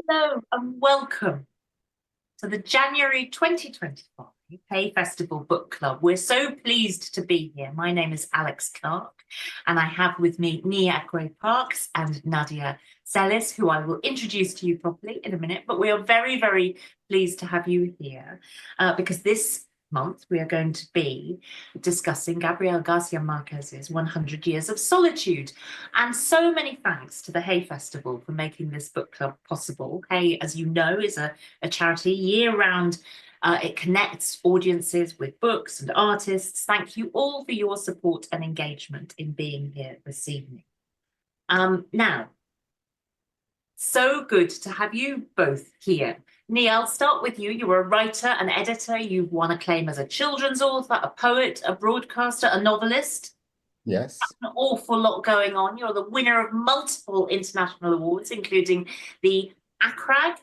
Hello and welcome to the January 2025 Hay Festival Book Club. We're so pleased to be here. My name is Alex Clark and I have with me Nii Ayikwei Parkes and Nadia Celis, who I will introduce to you properly in a minute. But we are very, very pleased to have you here because this month we are going to be discussing Gabriel García Márquez's 100 Years of Solitude. And so many thanks to the Hay Festival for making this book club possible. Hay, as you know, is a charity year-round. It connects audiences with books and artists. Thank you all for your support and engagement in being here this evening. Now, so good to have you both here. Nii, I'll start with you. You're a writer, an editor. You've won acclaim as a children's author, a poet, a broadcaster, a novelist. Yes. An awful lot going on. You're the winner of multiple international awards, including the ACRAG,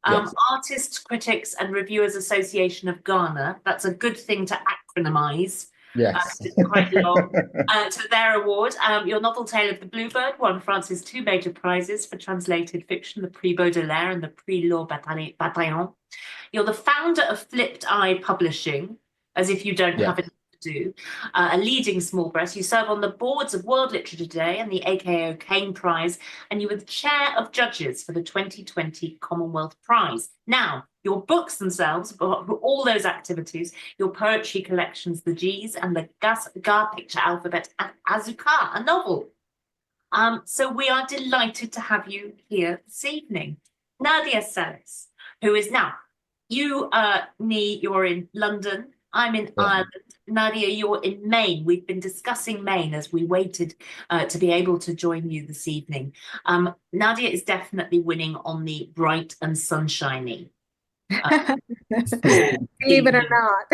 Yes. Artists, Critics and Reviewers Association of Ghana. That's a good thing to acronymise. Yes. It's quite long. To their award. Your novel Tale of the Bluebird won France's two major prizes for translated fiction, the Prix Baudelaire and the Prix Laure Bataillon. You're the founder of Flipped Eye Publishing, as if you don't have enough to do, a leading small press. You serve on the boards of World Literature Today and the AKO Kane Prize, and you were the chair of judges for the 2020 Commonwealth Prize. Now, your books themselves, all those activities, your poetry collections, the G's and the Ga Picture Alphabet, and Azuka, a novel. So we are delighted to have you here this evening. Nadia Celis, who is now, you, Nii, you're in London. I'm in Ireland. Nadia, you're in Maine. We've been discussing Maine as we waited to be able to join you this evening. Nadia is definitely winning on the bright and sunshiny. Believe it or not.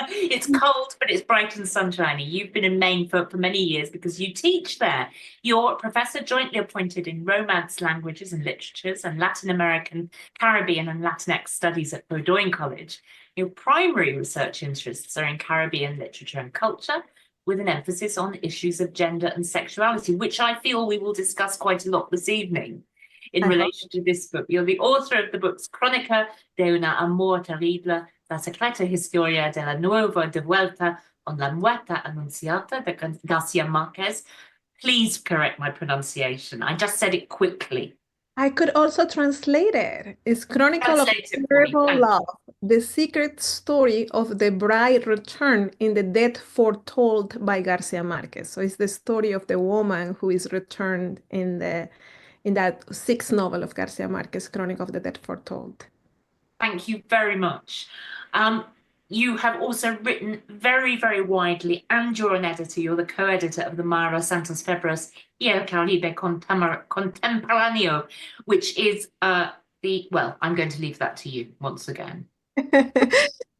It's cold, but it's bright and sunshiny. You've been in Maine for many years because you teach there. You're a professor jointly appointed in Romance languages and literatures and Latin American, Caribbean and Latinx studies at Bowdoin College. Your primary research interests are in Caribbean literature and culture, with an emphasis on issues of gender and sexuality, which I feel we will discuss quite a lot this evening in relation to this book. You're the author of the books Crónica de un amor terrible, La secreta historia de la nueva de vuelta on la muerte anunciada de García Márquez. Please correct my pronunciation. I just said it quickly. I could also translate it. It's Chronicle of Terrible Love, the secret story of the bride return in the death foretold by García Márquez. So it's the story of the woman who is returned in that sixth novel of García Márquez, Chronicle of the Death Foretold. Thank you very much. You have also written very, very widely, and you're an editor. You're the co-editor of the Mayra Santos Febres y el Caribe Contemporáneo, which is well, I'm going to leave that to you once again.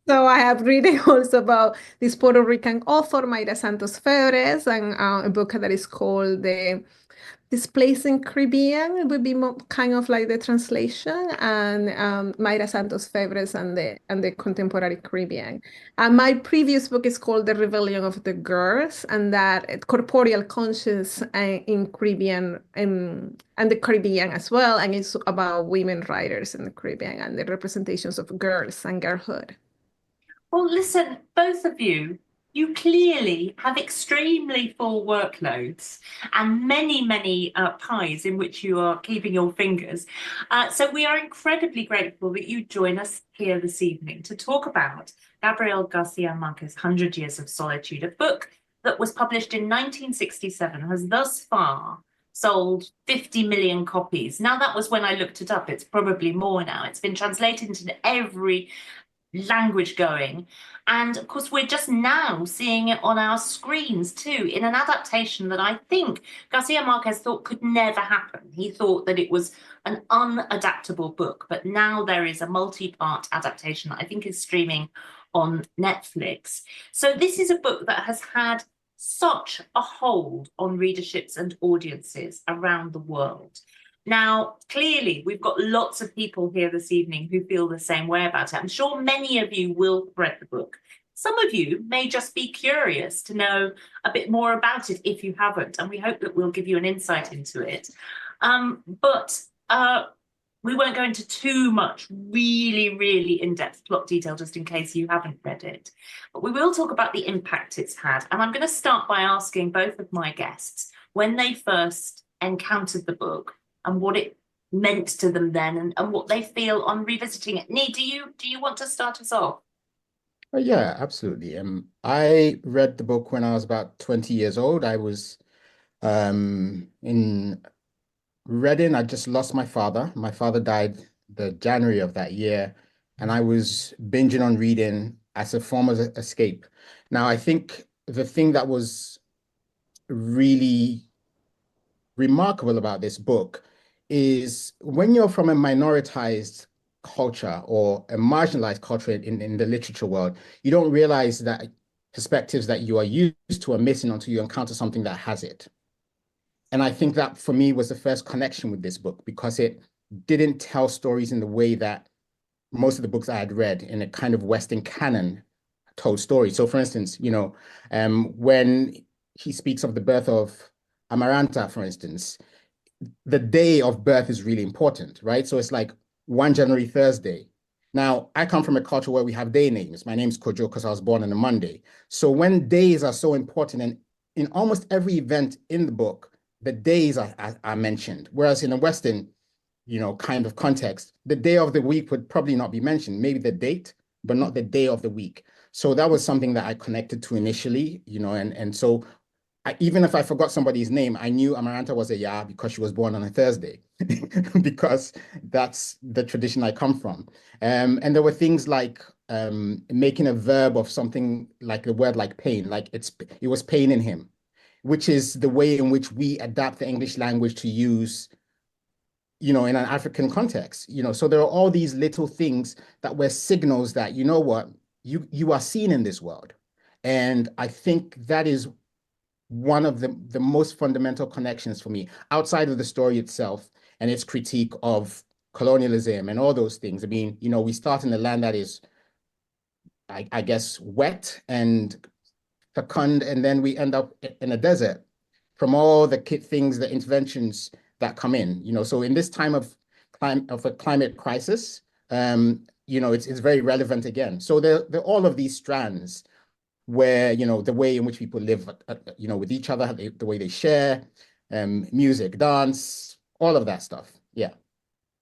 So I have written also about this Puerto Rican author, Mayra Santos Febres, and a book that is called The Displacing Caribbean. It would be more kind of like the translation, and Mayra Santos Febres and the Contemporary Caribbean. My previous book is called The Rebellion of the Girls, and that corporeal conscience in Caribbean and the Caribbean as well, and it's about women writers in the Caribbean and the representations of girls and girlhood. Well, listen, both of you clearly have extremely full workloads and many, many pies in which you are keeping your fingers. So we are incredibly grateful that you join us here this evening to talk about Gabriel García Márquez's 100 Years of Solitude, a book that was published in 1967, has thus far sold 50 million copies. Now, that was when I looked it up. It's probably more now. It's been translated into every language going, and of course we're just now seeing it on our screens too, in an adaptation that I think García Márquez thought could never happen. He thought that it was an unadaptable book, but now there is a multi-part adaptation that I think is streaming on Netflix. So this is a book that has had such a hold on readerships and audiences around the world. Now, clearly, we've got lots of people here this evening who feel the same way about it. I'm sure many of you will read the book. Some of you may just be curious to know a bit more about it if you haven't, and we hope that we'll give you an insight into it. But we won't go into too much really in-depth plot detail, just in case you haven't read it. But we will talk about the impact it's had. And I'm going to start by asking both of my guests when they first encountered the book and what it meant to them then, and what they feel on revisiting it. Nii, do you want to start us off? Yeah, absolutely. I read the book when I was about 20 years old. I was in Reading. I just lost my father. My father died the January of that year, and I was binging on reading as a form of escape. Now, I think the thing that was really remarkable about this book is when you're from a minoritized culture or a marginalized culture in the literature world, you don't realize that perspectives that you are used to are missing until you encounter something that has it. And I think that for me was the first connection with this book, because it didn't tell stories in the way that most of the books I had read in a kind of Western canon told stories. So for instance, when he speaks of the birth of Amaranta, for instance, the day of birth is really important, right? So it's like 1 January, Thursday. Now, I come from a culture where we have day names. My name's Kojo because I was born on a Monday. So when days are so important, and in almost every event in the book, the days are mentioned. Whereas in a Western, kind of context, the day of the week would probably not be mentioned, maybe the date, but not the day of the week. So that was something that I connected to initially, and so even if I forgot somebody's name, I knew Amaranta was a Ya because she was born on a Thursday, because that's the tradition I come from. And there were things like making a verb of something like the word like pain, like it was pain in him, which is the way in which we adapt the English language to use, in an African context. So there are all these little things that were signals that, you know what, you are seen in this world. And I think that is one of the most fundamental connections for me, outside of the story itself and its critique of colonialism and all those things. I mean, we start in a land that is, I guess, wet and fecund, and then we end up in a desert from all the things, the interventions that come in. So in this time of a climate crisis, it's very relevant again. So there are all of these strands where, the way in which people live, with each other, the way they share, music, dance, all of that stuff. Yeah.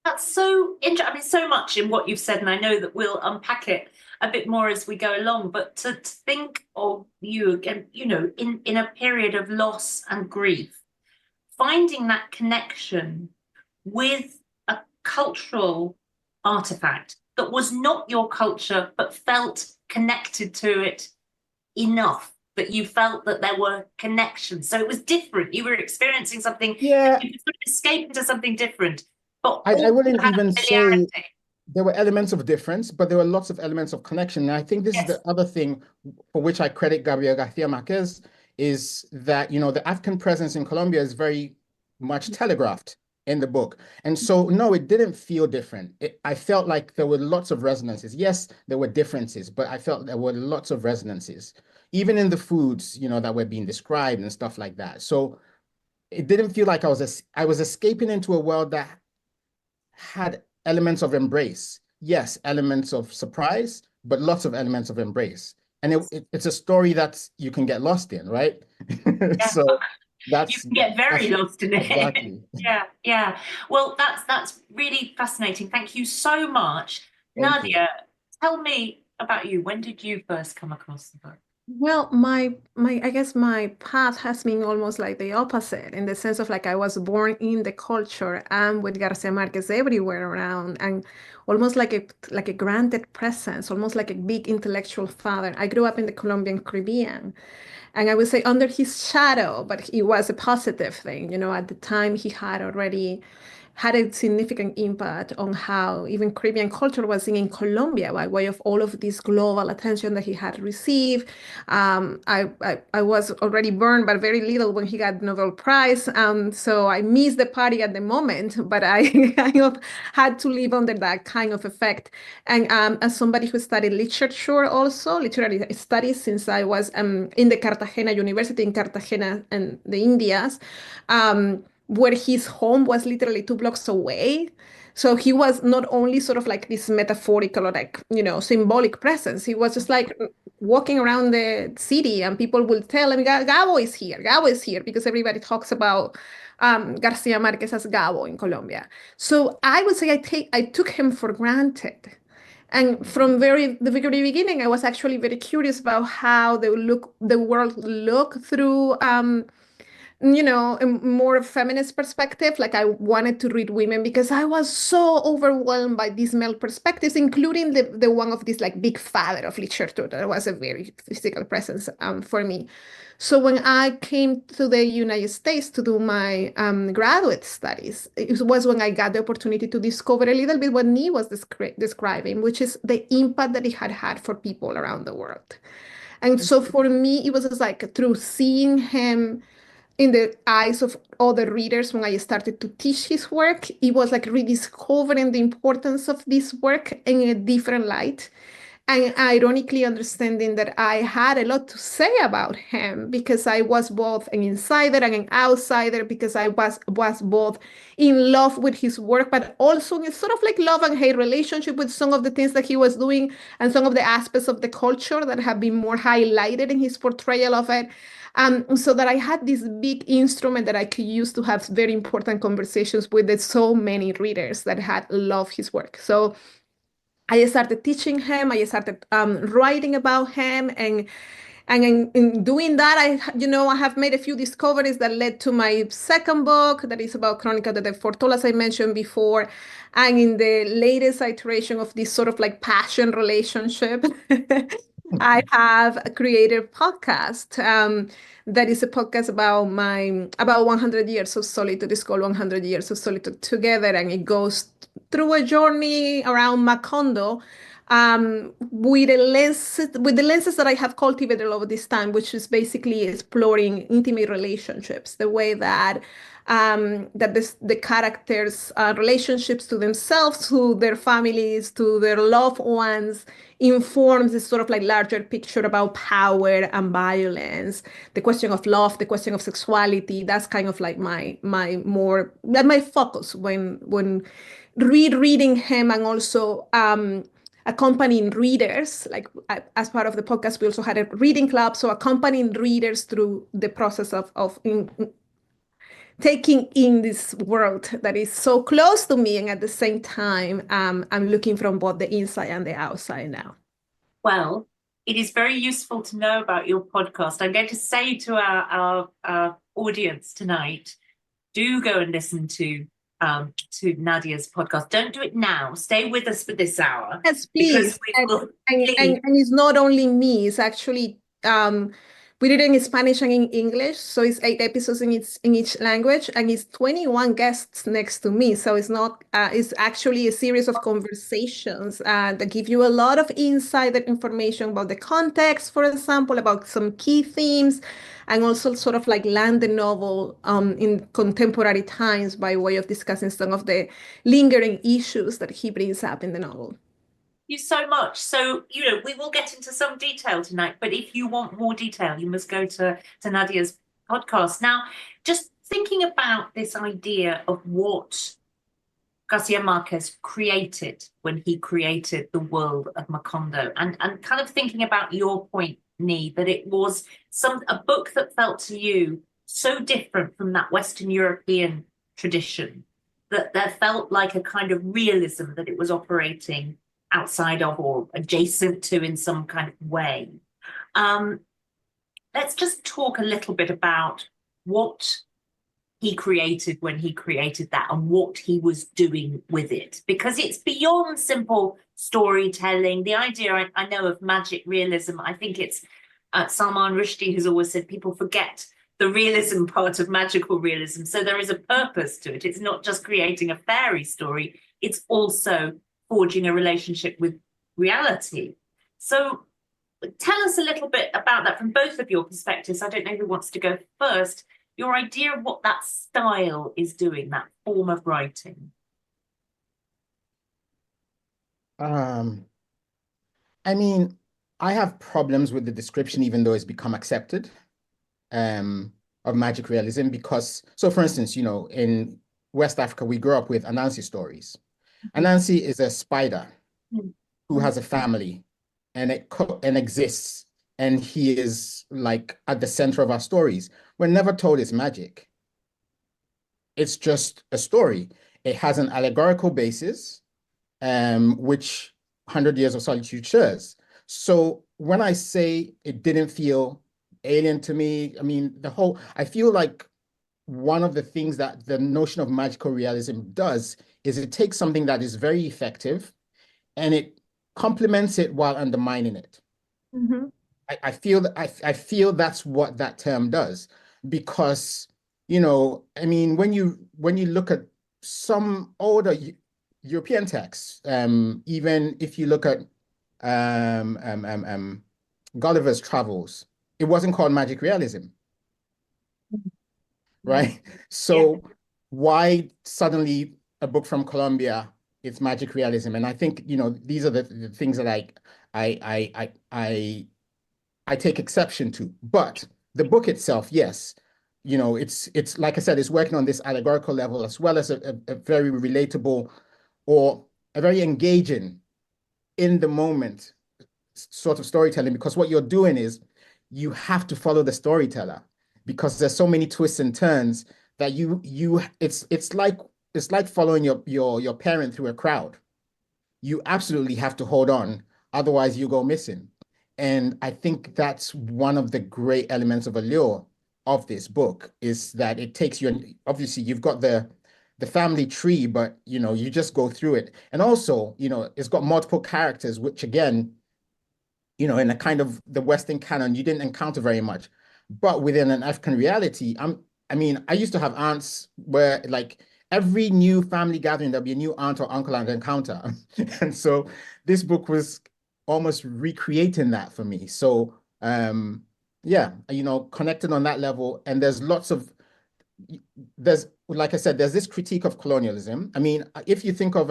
That's so interesting. I mean, so much in what you've said, and I know that we'll unpack it a bit more as we go along. But to think of you again, in a period of loss and grief, finding that connection with a cultural artifact that was not your culture, but felt connected to it enough that you felt that there were connections. So it was different. You were experiencing something, Yeah. you could sort of escape into something different. But I wouldn't even familiarity. say there were elements of difference, but there were lots of elements of connection. And I think this is the other thing for which I credit Gabriel García Márquez, is that, the African presence in Colombia is very much telegraphed in the book. And so, no, it didn't feel different. I felt like there were lots of resonances. Yes, there were differences, but I felt there were lots of resonances, even in the foods, that were being described and stuff like that. So it didn't feel like I was escaping into a world that had elements of embrace. Yes, elements of surprise, but lots of elements of embrace. And it's a story that you can get lost in, right? Yeah. So you can get very lost in it. Exactly. Yeah. Well, that's really fascinating. Thank you so much. Nadia, tell me about you. When did you first come across the book? Well, I guess my path has been almost like the opposite, in the sense of like I was born in the culture and with Garcia Marquez everywhere around, and almost like a granted presence, almost like a big intellectual father. I grew up in the Colombian Caribbean, and I would say under his shadow, but it was a positive thing. At the time he had already had a significant impact on how even Caribbean culture was seen in Colombia by way of all of this global attention that he had received. I was already born, but very little when he got the Nobel Prize. So I missed the party at the moment, but I kind of had to live under that kind of effect. And as somebody who studied literature also, literary studies, since I was in the Cartagena University in Cartagena and the Indias, where his home was literally 2 blocks away. So he was not only sort of like this metaphorical or like, symbolic presence, he was just like walking around the city and people would tell him, Gabo is here, Gabo is here, because everybody talks about Garcia Marquez as Gabo in Colombia. So I would say I took him for granted. And from the very beginning, I was actually very curious about how the world look through a more feminist perspective. Like I wanted to read women because I was so overwhelmed by these male perspectives, including the one of this like big father of literature that was a very physical presence for me. So when I came to the United States to do my graduate studies, it was when I got the opportunity to discover a little bit what Nii was describing, which is the impact that it had for people around the world. And so for me, it was just like through seeing him in the eyes of other readers when I started to teach his work, it was like rediscovering the importance of this work in a different light. And ironically understanding that I had a lot to say about him because I was both an insider and an outsider, because I was both in love with his work, but also in sort of like love and hate relationship with some of the things that he was doing and some of the aspects of the culture that have been more highlighted in his portrayal of it. So that I had this big instrument that I could use to have very important conversations with so many readers that had loved his work. So I started teaching him. I started writing about him, and in doing that, I have made a few discoveries that led to my second book that is about Crónica de Fortol, as I mentioned before. And in the latest iteration of this sort of like passion relationship, I have created a podcast that is a podcast about 100 years of solitude. It's called 100 Years of Solitude Together, and it goes through a journey around Macondo with the lenses that I have cultivated over this time, which is basically exploring intimate relationships, the way that the characters' relationships to themselves, to their families, to their loved ones, informs this sort of like larger picture about power and violence, the question of love, the question of sexuality. That's kind of like my focus when rereading him, and also accompanying readers. Like as part of the podcast, we also had a reading club, so accompanying readers through the process of taking in this world that is so close to me, and at the same time, I'm looking from both the inside and the outside now. Well, it is very useful to know about your podcast. I'm going to say to our audience tonight, do go and listen to Nadia's podcast. Don't do it now. Stay with us for this hour. Yes, please. Because and it's not only me, it's actually we did it in Spanish and in English, so it's 8 episodes in each language, and it's 21 guests next to me. So it's not it's actually a series of conversations that give you a lot of insider information about the context, for example, about some key themes, and also sort of like land the novel in contemporary times by way of discussing some of the lingering issues that he brings up in the novel. You so much. So, we will get into some detail tonight, but if you want more detail, you must go to Nadia's podcast. Now, just thinking about this idea of what Garcia Marquez created when he created the world of Macondo, and kind of thinking about your point, Nii, that it was a book that felt to you so different from that Western European tradition, that there felt like a kind of realism that it was operating outside of or adjacent to in some kind of way. Let's just talk a little bit about what he created when he created that and what he was doing with it, because it's beyond simple storytelling. The idea, I know, of magic realism, I think it's Salman Rushdie who's always said people forget the realism part of magical realism. So there is a purpose to it. It's not just creating a fairy story, it's also forging a relationship with reality. So tell us a little bit about that from both of your perspectives. I don't know who wants to go first. Your idea of what that style is doing, that form of writing. I mean, I have problems with the description, even though it's become accepted. of magic realism because, so for instance, in West Africa, we grew up with Anansi stories. Anansi is a spider who has a family and exists, and he is like at the center of our stories. We're never told it's magic. It's just a story. It has an allegorical basis, which 100 Years of Solitude shares. So when I say it didn't feel alien to me, I mean, I feel like one of the things that the notion of magical realism does is it takes something that is very effective and it complements it while undermining it. Mm-hmm. I feel that's what that term does, because I mean, when you look at some older European texts, even if you look at Gulliver's Travels, it wasn't called magic realism, right? So why suddenly a book from Colombia, it's magic realism? And I think these are the things that I take exception to. But the book itself, yes, it's like I said, it's working on this allegorical level as well as a very relatable or a very engaging in the moment sort of storytelling, because what you're doing is you have to follow the storyteller because there's so many twists and turns that it's like following your parent through a crowd. You absolutely have to hold on, otherwise you go missing. And I think that's one of the great elements of allure of this book, is that it takes you, obviously you've got the family tree, but you just go through it. And also, it's got multiple characters, which again, in a kind of the Western canon, you didn't encounter very much. But within an African reality, I mean, I used to have aunts where like every new family gathering, there'll be a new aunt or uncle I'd encounter. And so this book was almost recreating that for me. So yeah, connected on that level. And there's like I said, there's this critique of colonialism. I mean, if you think of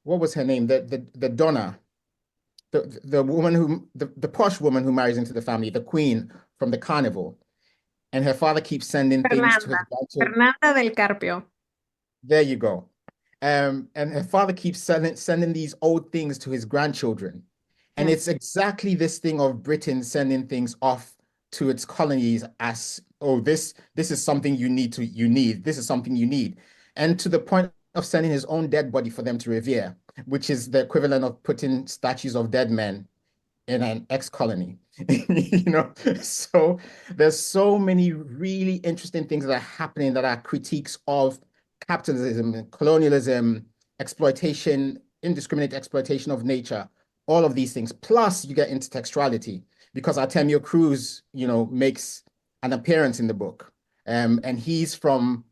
what was her name? The Donna, the woman the posh woman who marries into the family, the queen from the carnival, and her father keeps sending things to his grandchildren. Fernanda del Carpio. There you go. And her father keeps sending these old things to his grandchildren. And it's exactly this thing of Britain sending things off to its colonies as, oh, this is something you need. This is something you need. And to the point of sending his own dead body for them to revere, which is the equivalent of putting statues of dead men in an ex-colony. So there's so many really interesting things that are happening that are critiques of capitalism, colonialism, exploitation, indiscriminate exploitation of nature, all of these things. Plus you get intertextuality, because Artemio Cruz, makes an appearance in the book. And he's from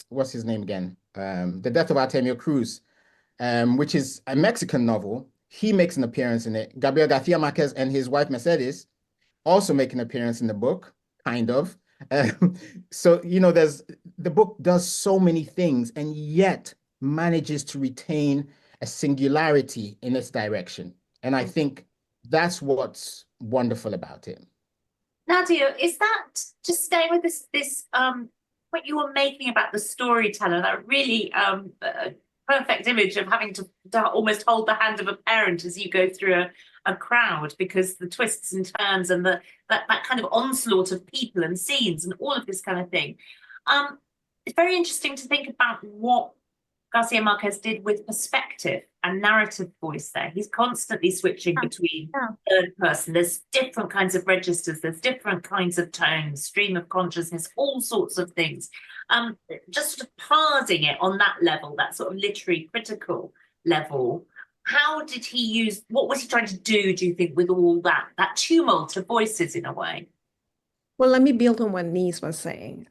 what's his name again? The Death of Artemio Cruz, which is a Mexican novel. He makes an appearance in it. Gabriel García Márquez and his wife Mercedes also make an appearance in the book, kind of. So, the book does so many things and yet manages to retain a singularity in its direction. And I think that's what's wonderful about it. Nadia, is that just staying with this what you were making about the storyteller, that really perfect image of having to almost hold the hand of a parent as you go through a crowd, because the twists and turns and that kind of onslaught of people and scenes and all of this kind of thing. It's very interesting to think about what Garcia Marquez did with perspective and narrative voice there. He's constantly switching between third person. There's different kinds of registers, there's different kinds of tones, stream of consciousness, all sorts of things. Just sort of parsing it on that level, that sort of literary critical level. How did he use, what was he trying to do you think, with all that tumult of voices in a way? Well, let me build on what Nii was saying.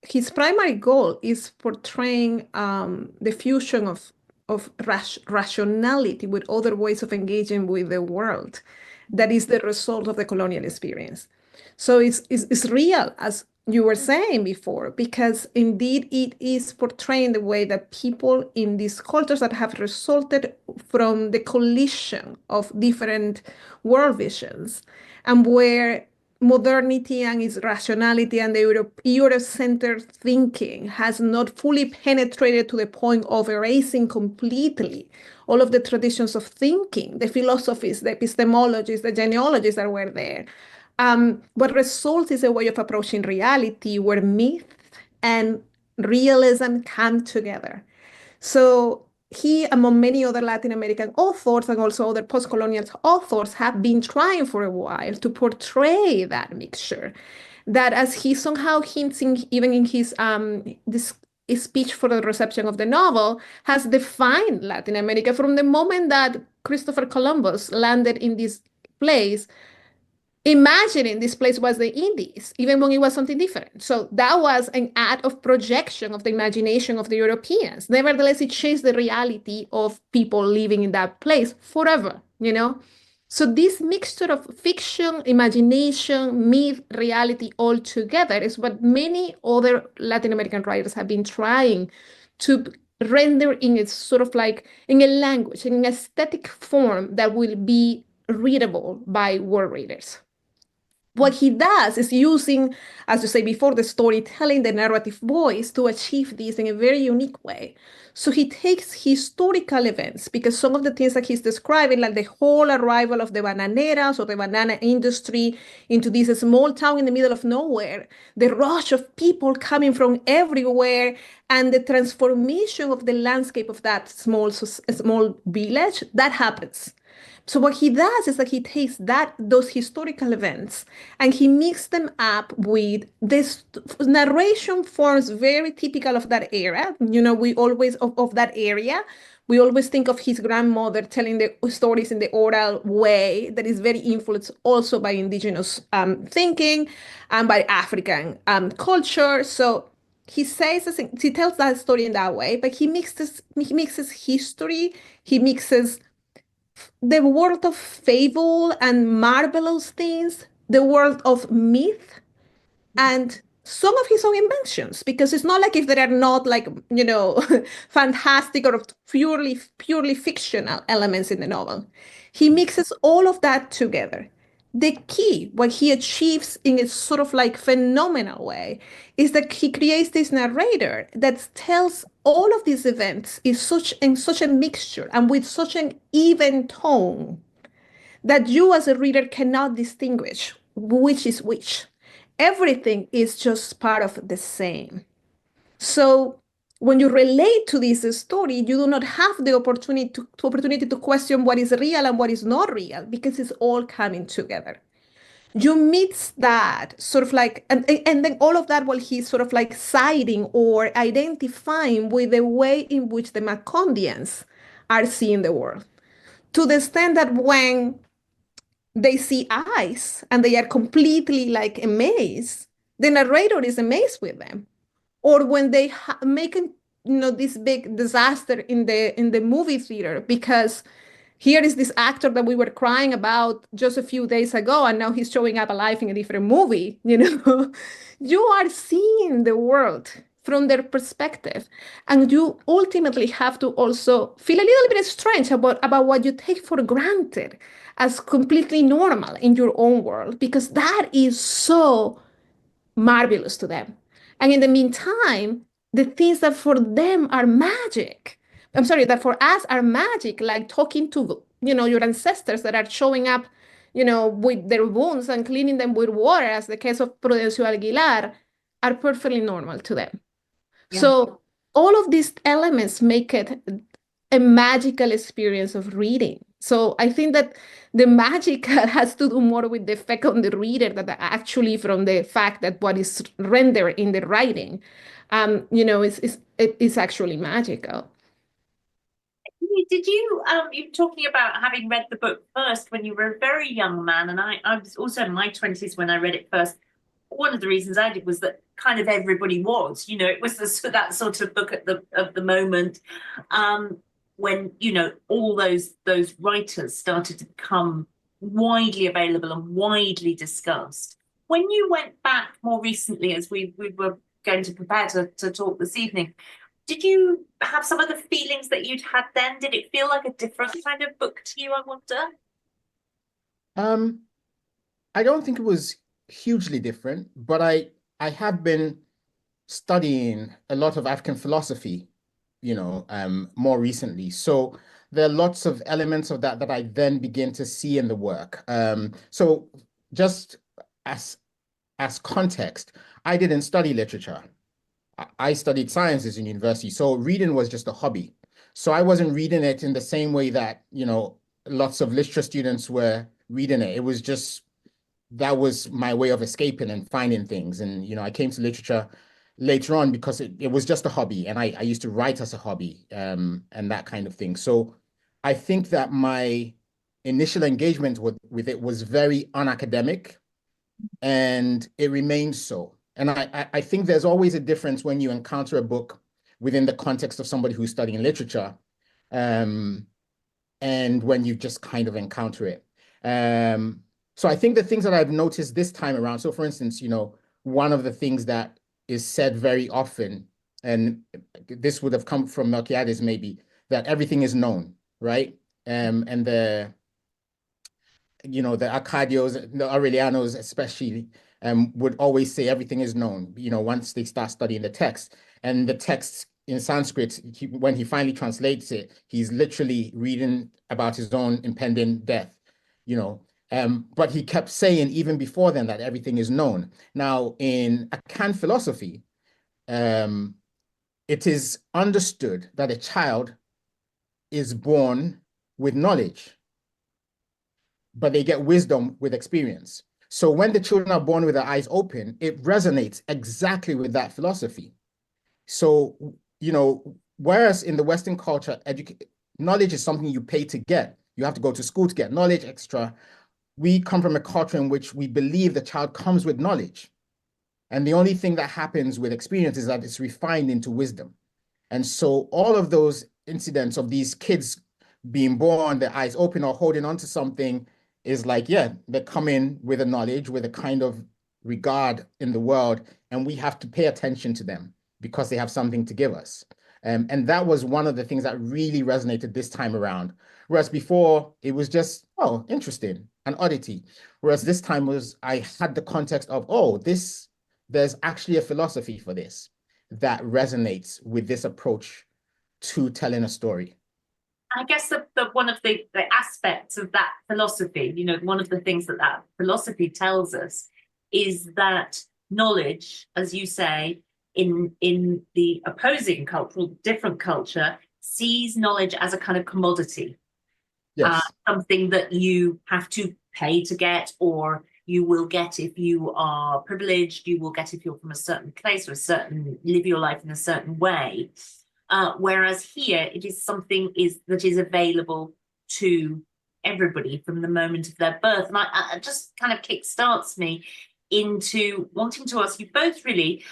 His primary goal is portraying the fusion of rationality with other ways of engaging with the world that is the result of the colonial experience. So it's real as you were saying before, because indeed it is portraying the way that people in these cultures that have resulted from the collision of different world visions, and where modernity and its rationality and the Eurocentered thinking has not fully penetrated to the point of erasing completely all of the traditions of thinking, the philosophies, the epistemologies, the genealogies that were there. What results is a way of approaching reality where myth and realism come together. So he, among many other Latin American authors and also other post-colonial authors, have been trying for a while to portray that mixture. That, as he somehow hinting, even in his this speech for the reception of the novel, has defined Latin America from the moment that Christopher Columbus landed in this place, imagining this place was the Indies, even when it was something different. So that was an act of projection of the imagination of the Europeans. Nevertheless, it changed the reality of people living in that place forever, you know? So this mixture of fiction, imagination, myth, reality all together is what many other Latin American writers have been trying to render in a sort of like in a language, in an aesthetic form that will be readable by world readers. What he does is using, as you say before, the storytelling, the narrative voice to achieve this in a very unique way. So he takes historical events, because some of the things that he's describing, like the whole arrival of the bananeras or the banana industry into this small town in the middle of nowhere, the rush of people coming from everywhere, and the transformation of the landscape of that small village, that happens. So what he does is that he takes those historical events and he mixes them up with this narration forms very typical of that era. You know, we always of that area. We always think of his grandmother telling the stories in the oral way that is very influenced also by indigenous thinking and by African culture. So he tells that story in that way, but he mixes history, he mixes the world of fable and marvelous things, the world of myth, and some of his own inventions, because it's not like if there are not like, you know, fantastic or purely fictional elements in the novel. He mixes all of that together. The key, what he achieves in a sort of like phenomenal way, is that he creates this narrator that tells all of these events in such a mixture and with such an even tone that you as a reader cannot distinguish which is which. Everything is just part of the same. So when you relate to this story, you do not have the opportunity to question what is real and what is not real, because it's all coming together. You mix that sort of like, and then all of that while he's sort of like siding or identifying with the way in which the Macondians are seeing the world. To the extent that when they see eyes and they are completely like amazed, the narrator is amazed with them. Or when they make this big disaster in the movie theater, because here is this actor that we were crying about just a few days ago, and now he's showing up alive in a different movie. You know, you are seeing the world from their perspective, and you ultimately have to also feel a little bit strange about what you take for granted as completely normal in your own world, because that is so marvelous to them. And in the meantime, the things that for them are magic, that for us are magic, like talking to, your ancestors that are showing up, with their wounds and cleaning them with water, as the case of Prudencio Aguilar, are perfectly normal to them. Yeah. So all of these elements make it a magical experience of reading. So I think that the magic has to do more with the effect on the reader than actually from the fact that what is rendered in the writing, is actually magical. Did you, you were talking about having read the book first when you were a very young man, and I was also in my 20s when I read it first. One of the reasons I did was that kind of everybody was, it was that sort of book of the moment. When all those writers started to become widely available and widely discussed. when you went back more recently, as we were going to prepare to talk this evening, did you have some of the feelings that you'd had then? Did it feel like a different kind of book to you, I wonder? I don't think it was hugely different, but I have been studying a lot of African philosophy, more recently. So there are lots of elements of that that I then begin to see in the work. So just as context, I didn't study literature. I studied sciences in university, so reading was just a hobby. So I wasn't reading it in the same way that, lots of literature students were reading it. It was just, that was my way of escaping and finding things. And, I came to literature later on because it was just a hobby. And I used to write as a hobby, and that kind of thing. So I think that my initial engagement with it was very unacademic, and it remains so. And I think there's always a difference when you encounter a book within the context of somebody who's studying literature, and when you just kind of encounter it. So I think the things that I've noticed this time around, so for instance, one of the things that is said very often, and this would have come from Melquiades maybe, that everything is known, right? And the Arcadios, the Aurelianos especially, would always say everything is known, once they start studying the text. And the text in Sanskrit, when he finally translates it, he's literally reading about his own impending death, but he kept saying even before then that everything is known. Now, in Akan philosophy, it is understood that a child is born with knowledge, but they get wisdom with experience. So when the children are born with their eyes open, it resonates exactly with that philosophy. So, whereas in the Western culture, knowledge is something you pay to get. You have to go to school to get knowledge extra. We come from a culture in which we believe the child comes with knowledge. And the only thing that happens with experience is that it's refined into wisdom. And so all of those incidents of these kids being born, their eyes open or holding onto something is like, yeah, they're coming with a knowledge, with a kind of regard in the world, and we have to pay attention to them because they have something to give us. And that was one of the things that really resonated this time around. Whereas before, it was just, oh, interesting, an oddity. Whereas this time I had the context of, oh, there's actually a philosophy for this that resonates with this approach to telling a story. I guess the one of the aspects of that philosophy, one of the things that philosophy tells us is that knowledge, as you say, in the opposing cultural, different culture, sees knowledge as a kind of commodity. Yes. Something that you have to pay to get, or you will get if you are privileged, you will get if you're from a certain place or live your life in a certain way. Whereas here, it is something that is available to everybody from the moment of their birth. And I just kind of kickstarts me into wanting to ask you both, really,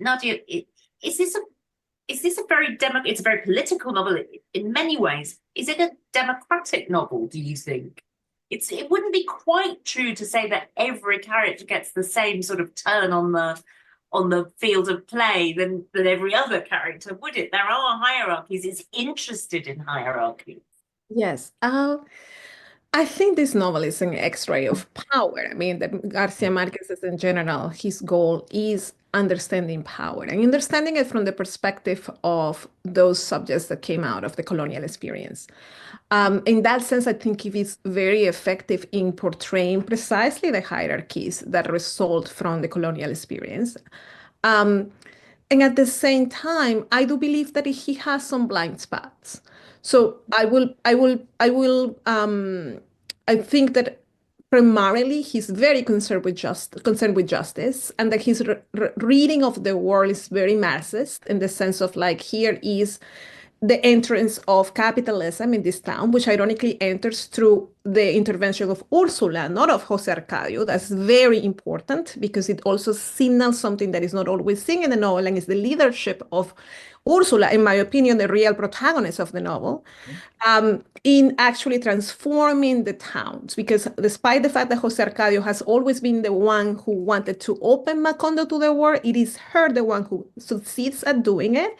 Nadia, is this a very it's a very political novel in many ways. Is it a democratic novel, do you think? It wouldn't be quite true to say that every character gets the same sort of turn on the field of play than every other character, would it? There are hierarchies. It's interested in hierarchy. Yes. I think this novel is an X-ray of power. I mean, Garcia Marquez in general, his goal is understanding power and understanding it from the perspective of those subjects that came out of the colonial experience. In that sense, I think it is very effective in portraying precisely the hierarchies that result from the colonial experience. And at the same time, I do believe that he has some blind spots. So I think that primarily he's very concerned with justice, and that his reading of the world is very Marxist in the sense of like, here is the entrance of capitalism in this town, which ironically enters through the intervention of Ursula, not of Jose Arcadio. That's very important because it also signals something that is not always seen in the novel, and is the leadership of Ursula, in my opinion, the real protagonist of the novel, in actually transforming the towns. Because despite the fact that Jose Arcadio has always been the one who wanted to open Macondo to the world, it is her the one who succeeds at doing it.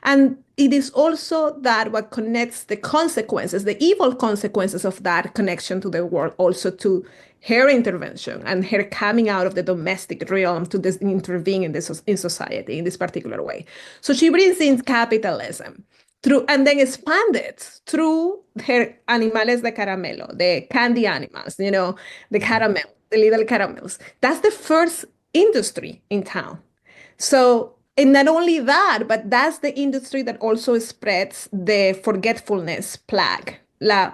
And it is also that what connects the consequences, the evil consequences of that connection to the world, also to her intervention and her coming out of the domestic realm to intervene in society in this particular way. So she brings in capitalism through, and then expand it through her animales de caramelo, the candy animals, the caramel, the little caramels. That's the first industry in town. So, and not only that, but that's the industry that also spreads the forgetfulness plague, la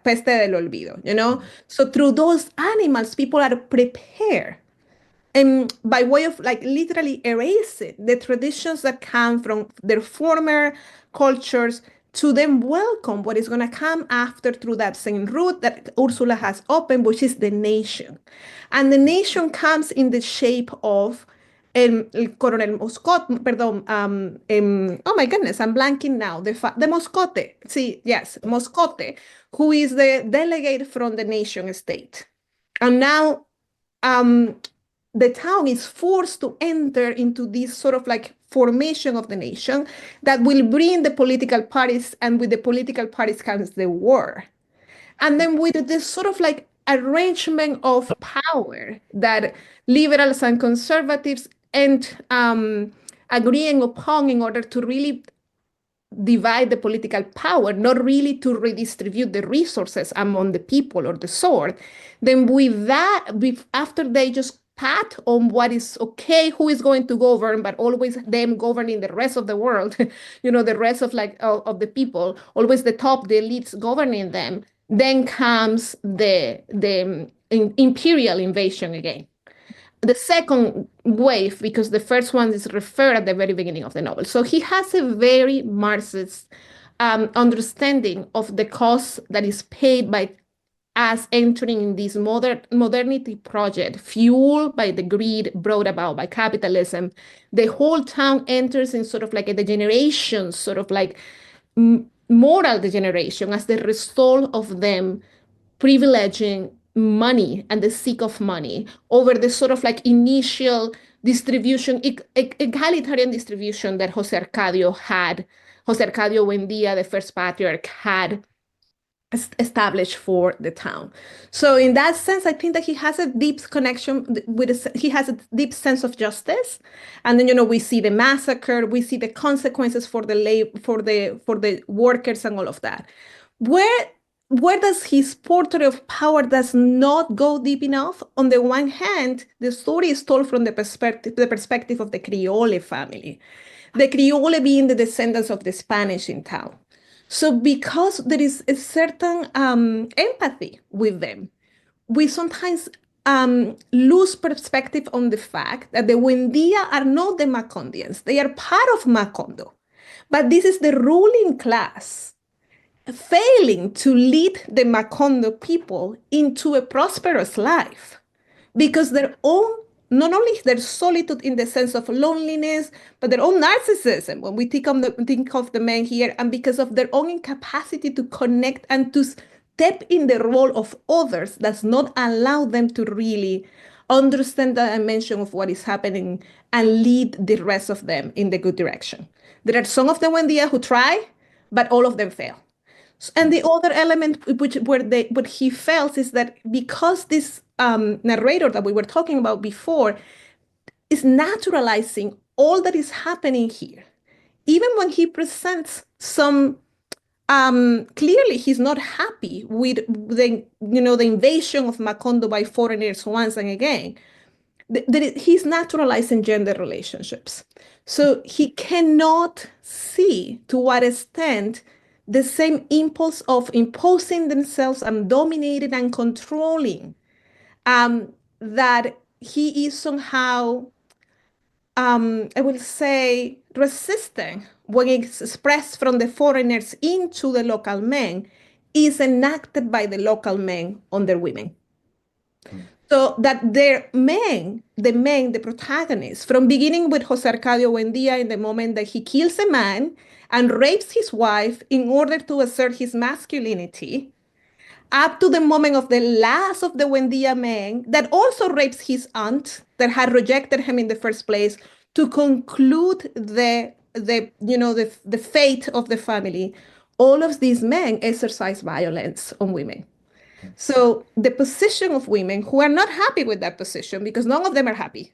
peste del olvido, So through those animals, people are prepared, and by way of literally erasing the traditions that come from their former cultures to then welcome what is going to come after through that same route that Ursula has opened, which is the nation. And the nation comes in the shape of el coronel Moscote, perdón, oh my goodness, I'm blanking now, the Moscote, yes, Moscote, who is the delegate from the nation state. And now the town is forced to enter into this sort of formation of the nation that will bring the political parties, and with the political parties comes the war. And then with this sort of arrangement of power that liberals and conservatives and agreeing upon in order to really divide the political power, not really to redistribute the resources among the people or the sword, then with that, after they just pat on what is okay, who is going to govern, but always them governing the rest of the world, the rest of of the people, always the top, the elites governing them, then comes the imperial invasion again. The second wave, because the first one is referred at the very beginning of the novel. So he has a very Marxist understanding of the cost that is paid by us entering in this modernity project, fueled by the greed brought about by capitalism. The whole town enters in sort of a degeneration, sort of moral degeneration, as the result of them privileging money and the seek of money over the sort of initial distribution, egalitarian distribution that Jose Arcadio Buendía, the first patriarch, had established for the town. So in that sense, I think that he has a deep connection he has a deep sense of justice. And then, we see the massacre, we see the consequences for the workers and all of that. Where does his portrait of power does not go deep enough? On the one hand, the story is told from the perspective of the Criole family, the Criole being the descendants of the Spanish in town. So because there is a certain empathy with them, we sometimes lose perspective on the fact that the Buendía are not the Macondians. They are part of Macondo. But this is the ruling class failing to lead the Macondo people into a prosperous life, because their own, not only their solitude in the sense of loneliness, but their own narcissism, when we think of the men here, and because of their own incapacity to connect and to step in the role of others, does not allow them to really understand the dimension of what is happening and lead the rest of them in the good direction. There are some of the Buendía who try, but all of them fail. And the other element what he felt is that because this narrator that we were talking about before is naturalizing all that is happening here, even when he presents some, clearly he's not happy with the invasion of Macondo by foreigners once and again, he's naturalizing gender relationships. So he cannot see to what extent the same impulse of imposing themselves and dominating and controlling, that he is somehow, I will say, resisting when it's expressed from the foreigners into the local men, is enacted by the local men on their women. So that their men, the protagonists, from beginning with Jose Arcadio Buendía in the moment that he kills a man and rapes his wife in order to assert his masculinity, up to the moment of the last of the Buendía men that also rapes his aunt that had rejected him in the first place, to conclude the fate of the family. All of these men exercise violence on women. So the position of women who are not happy with that position, because none of them are happy,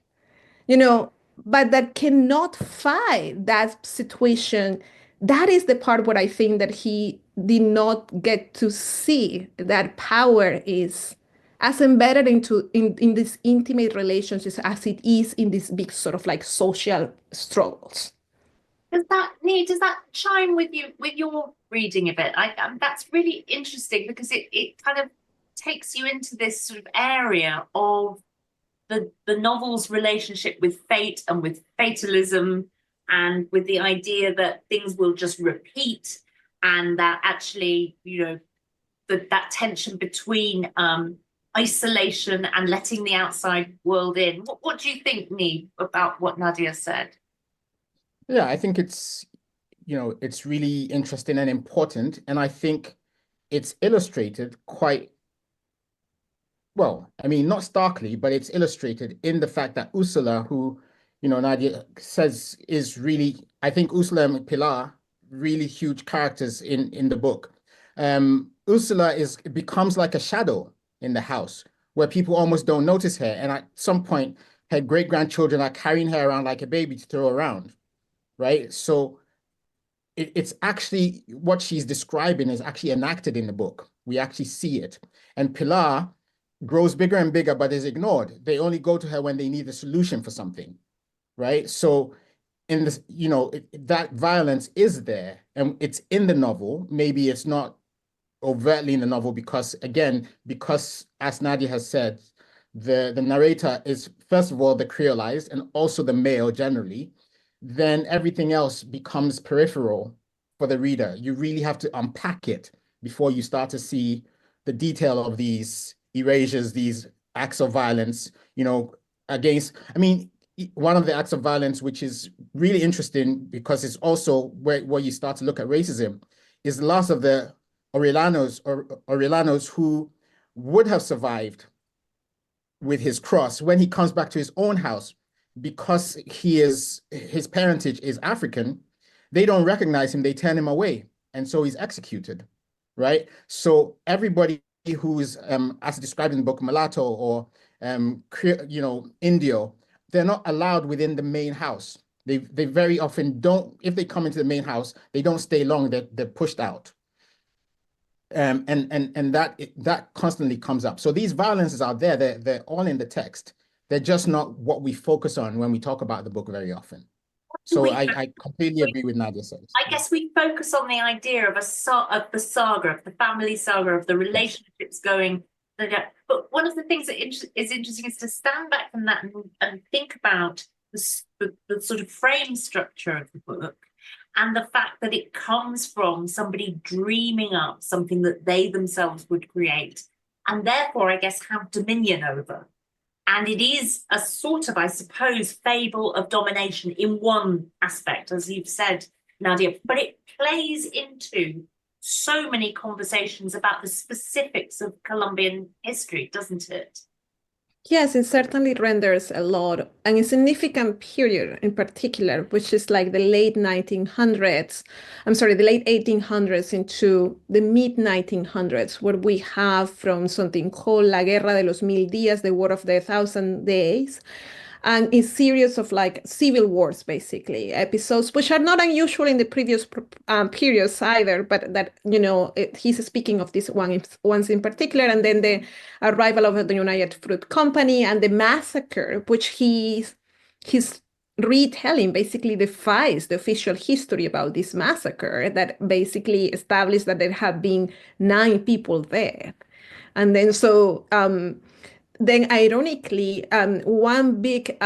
but that cannot fight that situation, that is the part where I think that he did not get to see that power is as embedded in these intimate relationships as it is in these big sort of like social struggles. Does that chime with your reading of it? That's really interesting because it kind of takes you into this sort of area of the novel's relationship with fate and with fatalism, and with the idea that things will just repeat, and that actually, that tension between isolation and letting the outside world in. What do you think, Nii, about what Nadia said? Yeah, I think it's really interesting and important. And I think it's illustrated quite well. I mean, not starkly, but it's illustrated in the fact that Ursula, who, Nadia says is really, I think Ursula and Pilar, really huge characters in the book. Ursula becomes like a shadow in the house where people almost don't notice her. And at some point, her great-grandchildren are carrying her around like a baby to throw around. Right? So it's actually what she's describing is actually enacted in the book. We actually see it. And Pilar grows bigger and bigger, but is ignored. They only go to her when they need a solution for something, right? So in this, that violence is there and it's in the novel. Maybe it's not overtly in the novel because as Nadia has said, the narrator is, first of all, the creolized and also the male generally. Then everything else becomes peripheral for the reader. You really have to unpack it before you start to see the detail of these erasures, these acts of violence, against, one of the acts of violence, which is really interesting because it's also where you start to look at racism, is the loss of the Aurelianos who would have survived with his cross when he comes back to his own house. Because his parentage is African, they don't recognize him, they turn him away. And so he's executed, right? So everybody who's, as described in the book, mulatto or, Indio, they're not allowed within the main house. They very often don't, if they come into the main house, they don't stay long, they're pushed out. And that constantly comes up. So these violences are there, they're all in the text. They're just not what we focus on when we talk about the book very often. So I completely agree with Nadia says. I guess we focus on the idea of the saga, of the family saga, of the relationships going. But one of the things that is interesting is to stand back from that and think about the sort of frame structure of the book and the fact that it comes from somebody dreaming up something that they themselves would create and therefore, I guess, have dominion over. And it is a sort of, I suppose, fable of domination in one aspect, as you've said, Nadia, but it plays into so many conversations about the specifics of Colombian history, doesn't it? Yes, it certainly renders a lot, and a significant period in particular, which is like the late 1800s into the mid 1900s, where we have from something called La Guerra de los Mil Días, the War of the Thousand Days, and a series of like civil wars, basically, episodes, which are not unusual in the previous periods either, but that, he's speaking of this ones in particular, and then the arrival of the United Fruit Company and the massacre, which his retelling basically defies the official history about this massacre that basically established that there have been 9 people there. And then so then ironically, one big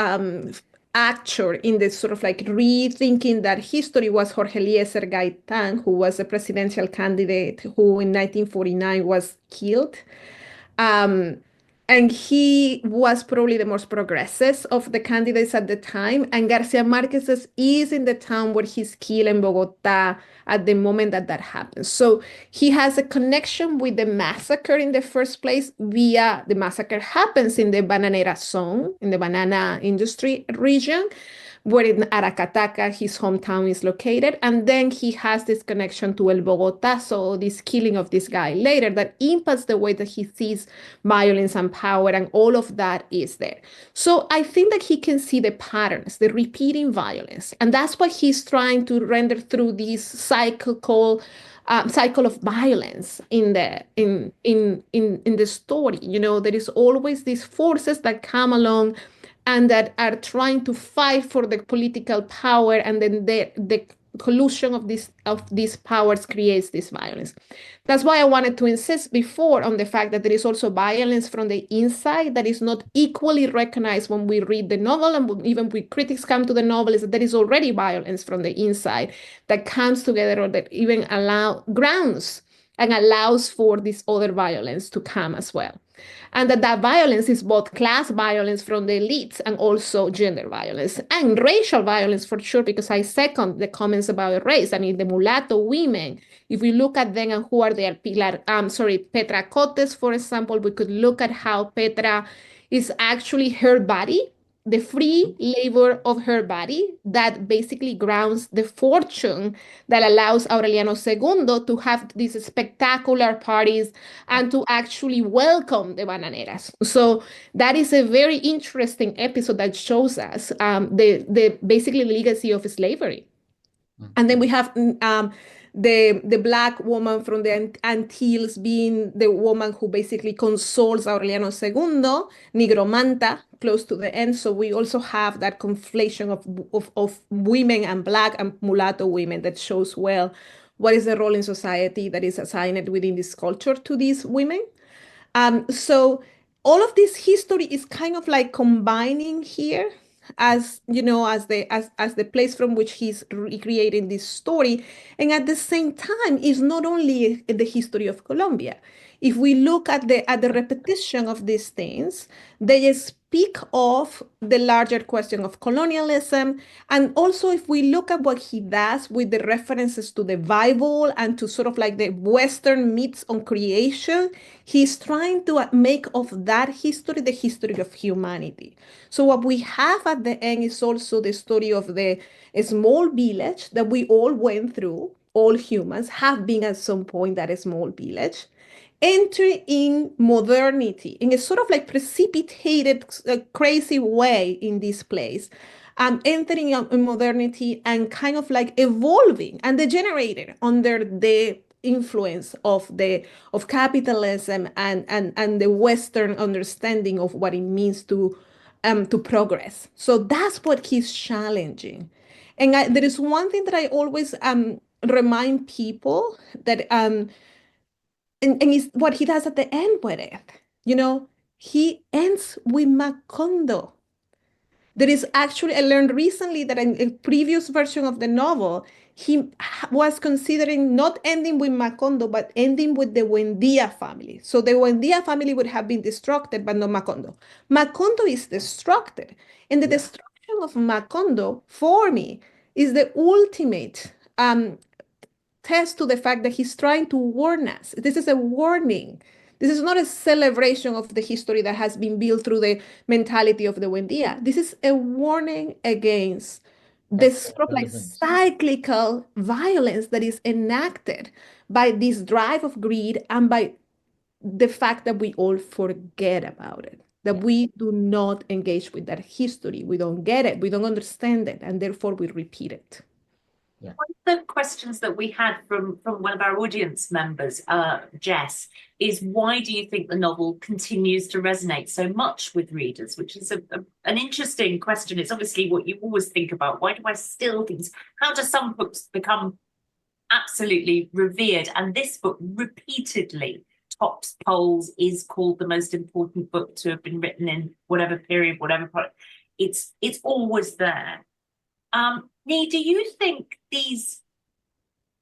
actor in this sort of like rethinking that history was Jorge Eliezer Gaitán, who was a presidential candidate who in 1949 was killed. And he was probably the most progressive of the candidates at the time. And Garcia Marquez is in the town where he's killed in Bogota at the moment that that happens. So he has a connection with the massacre in the first place via the massacre happens in the Bananera zone, in the banana industry region, where in Aracataca, his hometown is located. And then he has this connection to El Bogotazo, this killing of this guy later that impacts the way that he sees violence and power, and all of that is there. So I think that he can see the patterns, the repeating violence. And that's what he's trying to render through this cycle of violence in the story. You know, there is always these forces that come along and that are trying to fight for the political power, and then the collusion of these powers creates this violence. That's why I wanted to insist before on the fact that there is also violence from the inside that is not equally recognized when we read the novel, and even when critics come to the novel, is that there is already violence from the inside that comes together, or that even grounds and allows for this other violence to come as well. And that violence is both class violence from the elites and also gender violence and racial violence for sure, because I second the comments about race. I mean, the mulatto women, if we look at them and who are their Petra Cotes, for example, we could look at how Petra is actually her body, the free labor of her body that basically grounds the fortune that allows Aureliano II to have these spectacular parties and to actually welcome the bananeras. So that is a very interesting episode that shows us the basically legacy of slavery. And then we have the Black woman from the Antilles being the woman who basically consoles Aureliano II, Nigromanta, close to the end. So we also have that conflation of women and Black and mulatto women that shows well what is the role in society that is assigned within this culture to these women. So all of this history is kind of like combining here as you know, as the place from which he's recreating this story, and at the same time is not only the history of Colombia. If we look at the repetition of these things, they speak of the larger question of colonialism. And also, if we look at what he does with the references to the Bible and to sort of like the Western myths on creation, he's trying to make of that history the history of humanity. So what we have at the end is also the story of the small village that we all went through. All humans have been at some point that small village, entering in modernity in a sort of like precipitated, crazy way in this place, entering in modernity and kind of like evolving and degenerating under the influence of capitalism and the Western understanding of what it means to progress. So that's what he's challenging. And there is one thing that I always remind people that and it's what he does at the end with it. You know, he ends with Macondo. There is actually, I learned recently that in a previous version of the novel, he was considering not ending with Macondo, but ending with the Buendía family. So the Buendía family would have been destructed, but not Macondo. Macondo is destructed. And the destruction of Macondo, for me, is the ultimate test to the fact that he's trying to warn us. This is a warning. This is not a celebration of the history that has been built through the mentality of the Buendía. This is a warning against this sort of like cyclical violence that is enacted by this drive of greed and by the fact that we all forget about it, that we do not engage with that history. We don't get it. We don't understand it. And therefore we repeat it. Yeah. One of the questions that we had from one of our audience members, Jess, is why do you think the novel continues to resonate so much with readers? Which is an interesting question. It's obviously what you always think about. Why do I still think? How do some books become absolutely revered? And this book repeatedly tops polls, is called the most important book to have been written in whatever period, whatever product. It's always there. Nii, do you think these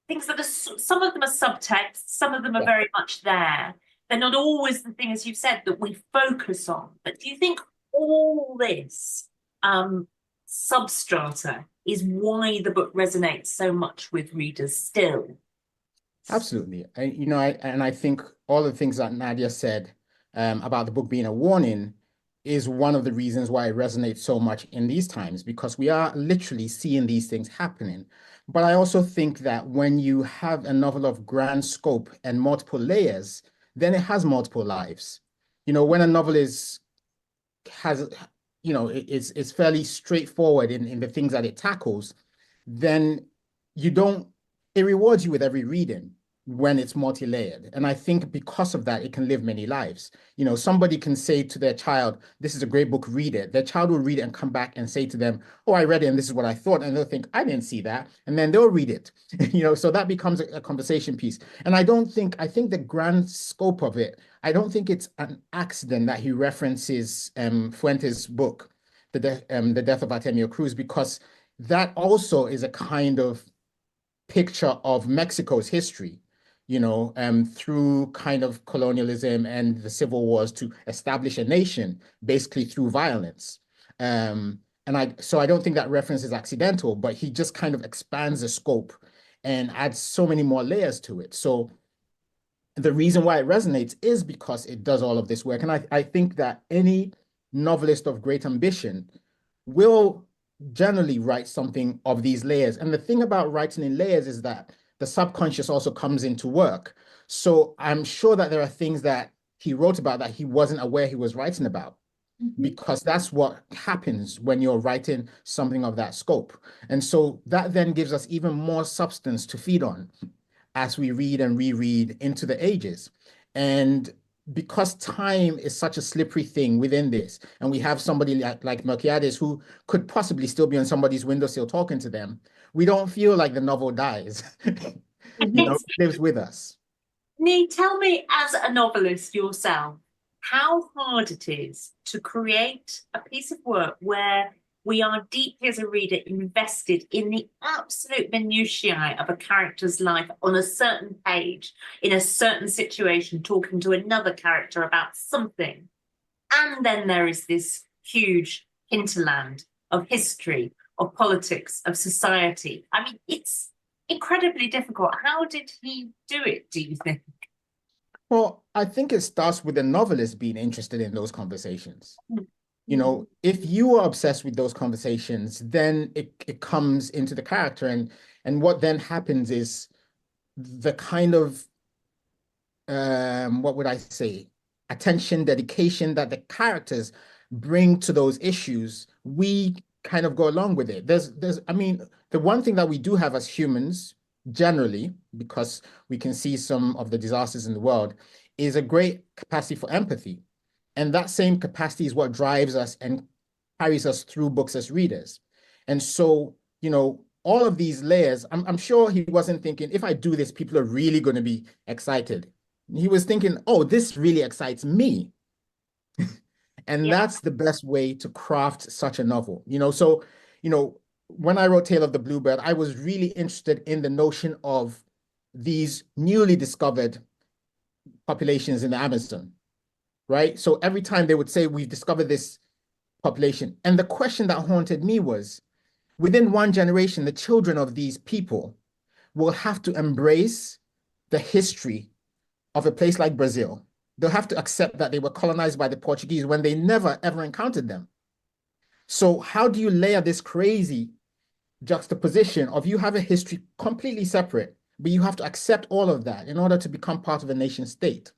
things that are, some of them are subtext, some of them are very much there. They're not always the thing, as you've said, that we focus on. But do you think all this substrata is why the book resonates so much with readers still? Absolutely. I think all the things that Nadia said about the book being a warning is one of the reasons why it resonates so much in these times, because we are literally seeing these things happening. But I also think that when you have a novel of grand scope and multiple layers, then it has multiple lives. When a novel it's fairly straightforward in the things that it tackles, then it rewards you with every reading when it's multi-layered. And I think because of that, it can live many lives. Somebody can say to their child, this is a great book, read it. Their child will read it and come back and say to them, oh, I read it and this is what I thought. And they'll think, I didn't see that. And then they'll read it, so that becomes a conversation piece. And I think the grand scope of it, I don't think it's an accident that he references Fuentes' book, The Death of Artemio Cruz, because that also is a kind of picture of Mexico's history, through kind of colonialism and the civil wars to establish a nation, basically through violence. So I don't think that reference is accidental, but he just kind of expands the scope and adds so many more layers to it. So the reason why it resonates is because it does all of this work. And I think that any novelist of great ambition will generally write something of these layers. And the thing about writing in layers is that the subconscious also comes into work. So I'm sure that there are things that he wrote about that he wasn't aware he was writing about, because that's what happens when you're writing something of that scope. And so that then gives us even more substance to feed on as we read and reread into the ages. And because time is such a slippery thing within this, and we have somebody like Melquiades who could possibly still be on somebody's windowsill talking to them, we don't feel like the novel dies. It lives with us. Nii, tell me, as a novelist yourself, how hard it is to create a piece of work where we are deeply, as a reader, invested in the absolute minutiae of a character's life on a certain page, in a certain situation, talking to another character about something. And then there is this huge hinterland of history, of politics, of society. I mean, it's incredibly difficult. How did he do it, do you think? Well, I think it starts with the novelist being interested in those conversations. If you are obsessed with those conversations, then it comes into the character. And what then happens is the kind of, what would I say, attention, dedication that the characters bring to those issues, we kind of go along with it. I mean, the one thing that we do have as humans, generally, because we can see some of the disasters in the world, is a great capacity for empathy. And that same capacity is what drives us and carries us through books as readers. And so, all of these layers, I'm sure he wasn't thinking, if I do this, people are really going to be excited. He was thinking, oh, this really excites me. And that's the best way to craft such a novel. So, when I wrote Tale of the Bluebird, I was really interested in the notion of these newly discovered populations in the Amazon. Right? So every time they would say, we've discovered this population. And the question that haunted me was, within one generation, the children of these people will have to embrace the history of a place like Brazil. They'll have to accept that they were colonized by the Portuguese when they never, ever encountered them. So how do you layer this crazy juxtaposition of you have a history completely separate, but you have to accept all of that in order to become part of a nation state?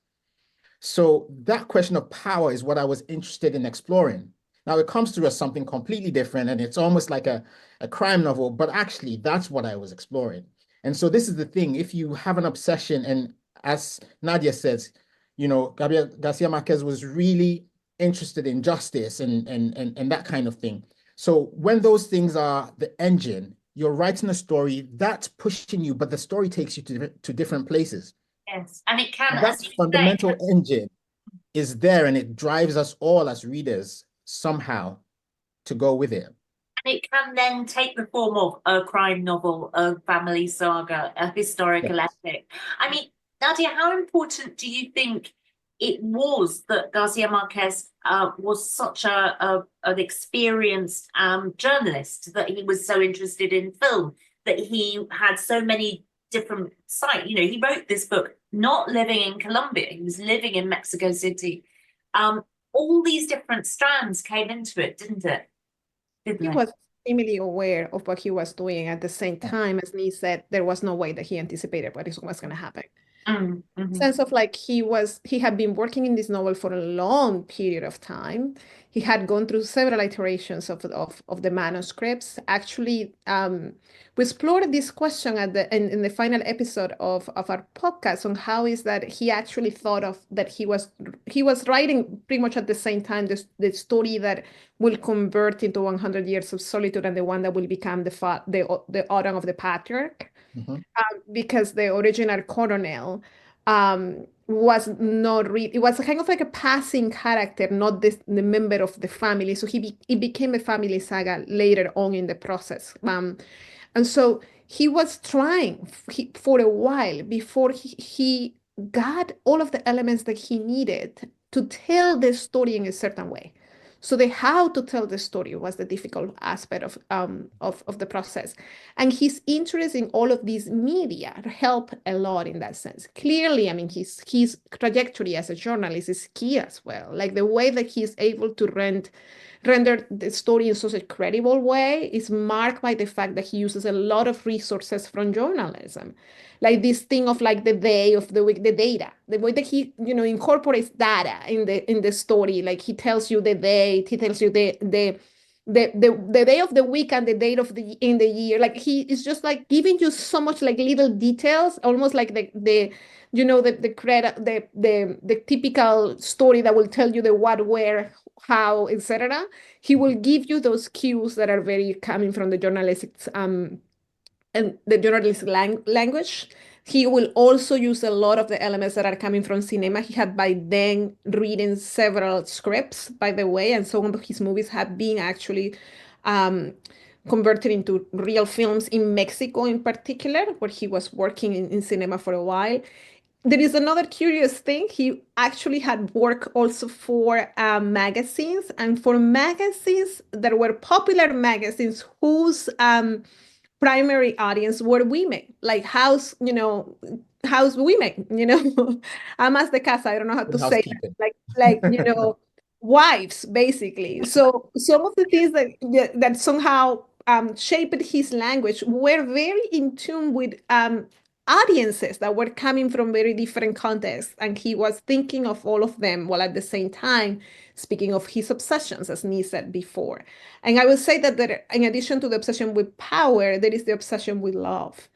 So that question of power is what I was interested in exploring. Now it comes through as something completely different, and it's almost like a crime novel, but actually that's what I was exploring. And so this is the thing, if you have an obsession, and as Nadia says, Gabriel García Márquez was really interested in justice and that kind of thing. So when those things are the engine, you're writing a story that's pushing you, but the story takes you to different places. Yes, and it can, that fundamental engine is there, and it drives us all as readers somehow to go with it. And it can then take the form of a crime novel, a family saga, a historical epic. I mean, Nadia, how important do you think it was that Garcia Marquez was such an experienced journalist, that he was so interested in film, that he had so many different sites? You know, he wrote this book not living in Colombia, he was living in Mexico City. All these different strands came into it, didn't it? He was extremely aware of what he was doing. At the same time, as Nii said, there was no way that he anticipated what was going to happen. Sense of like he had been working in this novel for a long period of time. He had gone through several iterations of the manuscripts. Actually, we explored this question in the final episode of our podcast on how is that he actually thought of that he was writing pretty much at the same time the story that will convert into 100 Years of Solitude, and the one that will become the Autumn of the Patriarch. Because the original colonel was not it was kind of like a passing character, not the member of the family. So it became a family saga later on in the process. And so he was trying for a while before he got all of the elements that he needed to tell the story in a certain way. So the how to tell the story was the difficult aspect of the process. And his interest in all of these media helped a lot in that sense. Clearly, I mean, his trajectory as a journalist is key as well. Like the way that he's able to render the story in such a credible way is marked by the fact that he uses a lot of resources from journalism. Like this thing of like the day of the week, the data, the way that he, incorporates data in the story. Like he tells you the date, he tells you the day of the week and the date of in the year. Like he is just like giving you so much like little details, almost like the typical story that will tell you the what, where, how, etc. He will give you those cues that are very coming from the journalistic and the journalistic language. He will also use a lot of the elements that are coming from cinema. He had by then written several scripts, by the way, and some of his movies have been actually converted into real films in Mexico in particular, where he was working in cinema for a while. There is another curious thing. He actually had work also for magazines, and for magazines that were popular magazines whose primary audience were women, like house women, amas de casa. I don't know how to say that. Like wives, basically. So some of the things that somehow shaped his language were very in tune with audiences that were coming from very different contexts, and he was thinking of all of them while at the same time speaking of his obsessions, as Nii said before. And I will say that in addition to the obsession with power, there is the obsession with love.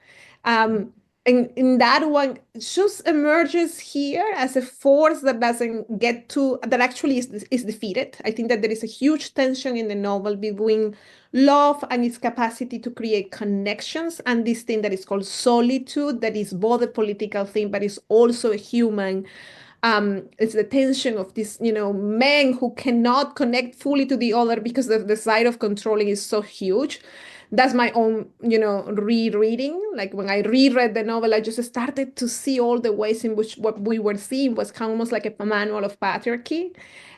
And in that one just emerges here as a force that that actually is defeated. I think that there is a huge tension in the novel between love and its capacity to create connections, and this thing that is called solitude, that is both a political thing, but is also a human. It's the tension of this, men who cannot connect fully to the other because the desire of controlling is so huge. That's my own, rereading. Like when I reread the novel, I just started to see all the ways in which what we were seeing was almost like a manual of patriarchy.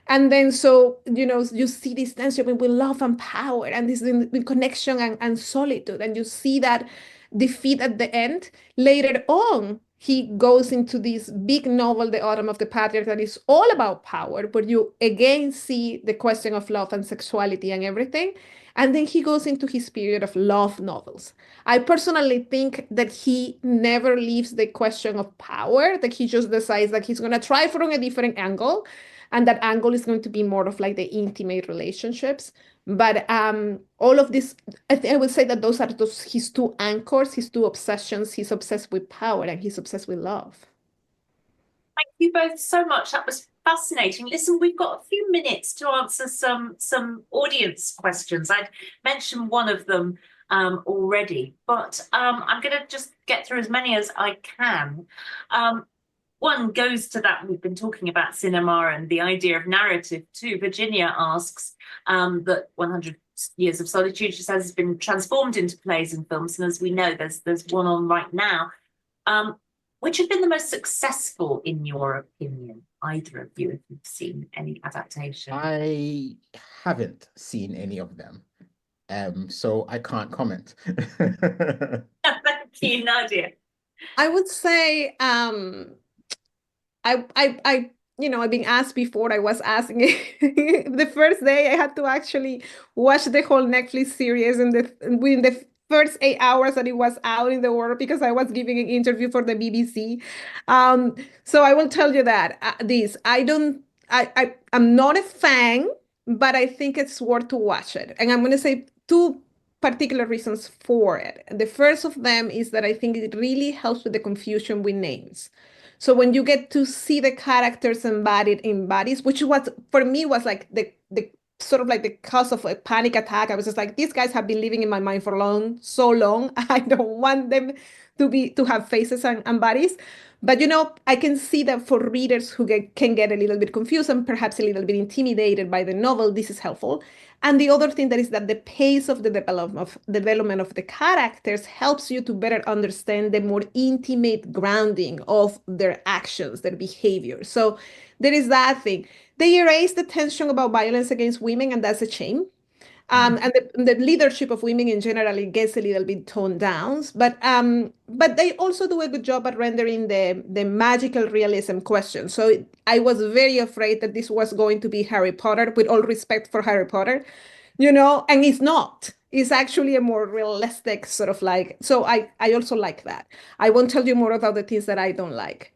And then so, you see this tension between love and power, and this connection and solitude. And you see that defeat at the end. Later on, he goes into this big novel, The Autumn of the Patriarch, that is all about power, but you again see the question of love and sexuality and everything. And then he goes into his period of love novels. I personally think that he never leaves the question of power, that he just decides that he's going to try from a different angle. And that angle is going to be more of like the intimate relationships. But all of this, I would say that those are his two anchors, his two obsessions. He's obsessed with power and he's obsessed with love. Thank you both so much. That was fascinating. Listen, we've got a few minutes to answer some audience questions. I'd mentioned one of them already, but I'm going to just get through as many as I can. one goes to that, we've been talking about cinema and the idea of narrative too. Virginia asks that 100 Years of Solitude, she says, has been transformed into plays and films. And as we know, there's one on right now. Which have been the most successful in your opinion, either of you, if you've seen any adaptation? I haven't seen any of them, so I can't comment. Thank you, Nadia. I would say I've been asked before. I was asking the first day I had to actually watch the whole Netflix series within the first 8 hours that it was out in the world because I was giving an interview for the BBC. So I will tell you that I'm not a fan, but I think it's worth to watch it. And I'm going to say two particular reasons for it. The first of them is that I think it really helps with the confusion with names. So when you get to see the characters embodied in bodies, which was for me was like the sort of like the cause of a panic attack. I was just like, these guys have been living in my mind for so long. I don't want them to have faces and bodies. But I can see that for readers who can get a little bit confused and perhaps a little bit intimidated by the novel, this is helpful. And the other thing that is that the pace of the development of the characters helps you to better understand the more intimate grounding of their actions, their behavior. So there is that thing. They erase the tension about violence against women, and that's a shame. And the leadership of women in general, it gets a little bit toned down, but they also do a good job at rendering the magical realism question. So I was very afraid that this was going to be Harry Potter, with all respect for Harry Potter, and it's not. It's actually a more realistic sort of like. So I also like that. I won't tell you more about the things that I don't like.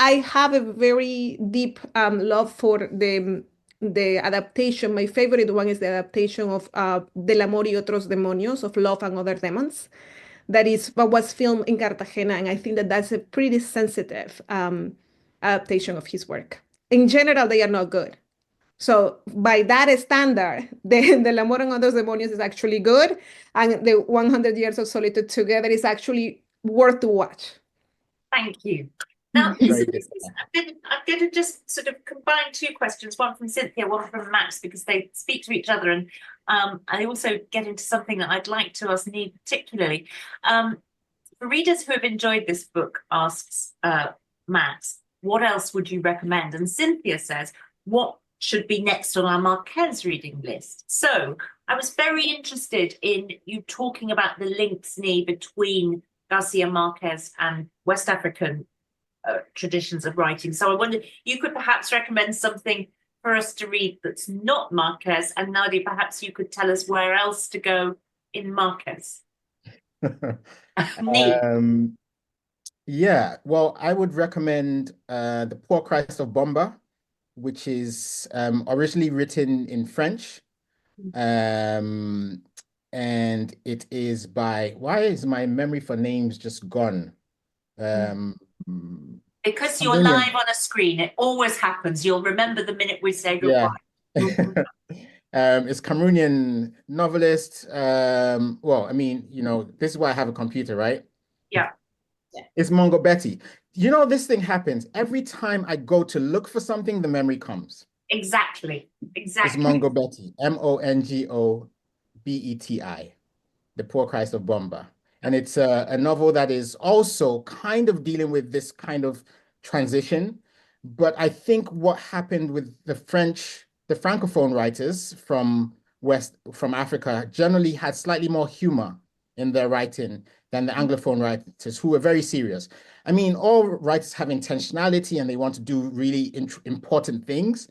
I have a very deep love for the adaptation. My favorite one is the adaptation of Del Amor y Otros Demonios, of Love and Other Demons. That is what was filmed in Cartagena, and I think that that's a pretty sensitive adaptation of his work. In general, they are not good. So by that standard, Del Amor y Otros Demonios is actually good, and the 100 Years of Solitude together is actually worth to watch. Thank you. Now, I'm going to just sort of combine two questions, one from Cynthia, one from Max, because they speak to each other, and I also get into something that I'd like to ask Nii particularly. For readers who have enjoyed this book, asks Max, what else would you recommend? And Cynthia says, what should be next on our Marquez reading list? So I was very interested in you talking about the links, Nii, between Garcia Marquez and West African traditions of writing. So I wonder, you could perhaps recommend something for us to read that's not Marquez, and Nadia, perhaps you could tell us where else to go in Marquez. Yeah, well, I would recommend The Poor Christ of Bomba, which is originally written in French. And it is by, why is my memory for names just gone? Because you're live on a screen, it always happens. You'll remember the minute we say goodbye. Yeah. It's Cameroonian novelist. Well, I mean, this is why I have a computer, right? Yeah. It's Mongo Betty. This thing happens every time I go to look for something, the memory comes. Exactly. It's Mongo Betty, Mongobeti, The Poor Christ of Bomba. And it's a novel that is also kind of dealing with this kind of transition. But I think what happened with the Francophone writers from Africa generally had slightly more humor in their writing than the Anglophone writers, who were very serious. I mean, all writers have intentionality and they want to do really important things.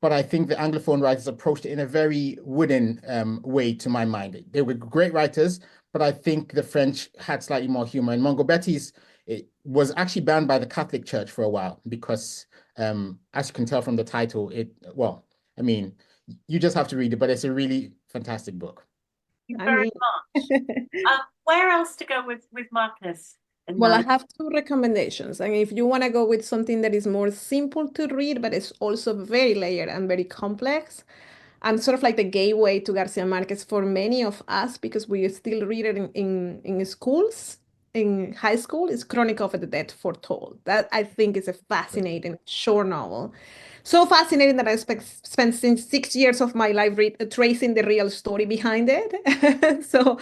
But I think the Anglophone writers approached it in a very wooden way, to my mind. They were great writers, but I think the French had slightly more humor. And Mongo Betty's was actually banned by the Catholic Church for a while because, as you can tell from the title, I mean, you just have to read it, but it's a really fantastic book. Thank you very much. Where else to go with Marquez? Well, I have two recommendations. And if you want to go with something that is more simple to read, but it's also very layered and very complex, and sort of like the gateway to Garcia Marquez for many of us, because we still read it in schools, in high school is Chronicle of the Dead Foretold. That I think is a fascinating short novel. So fascinating that I spent 6 years of my life tracing the real story behind it. So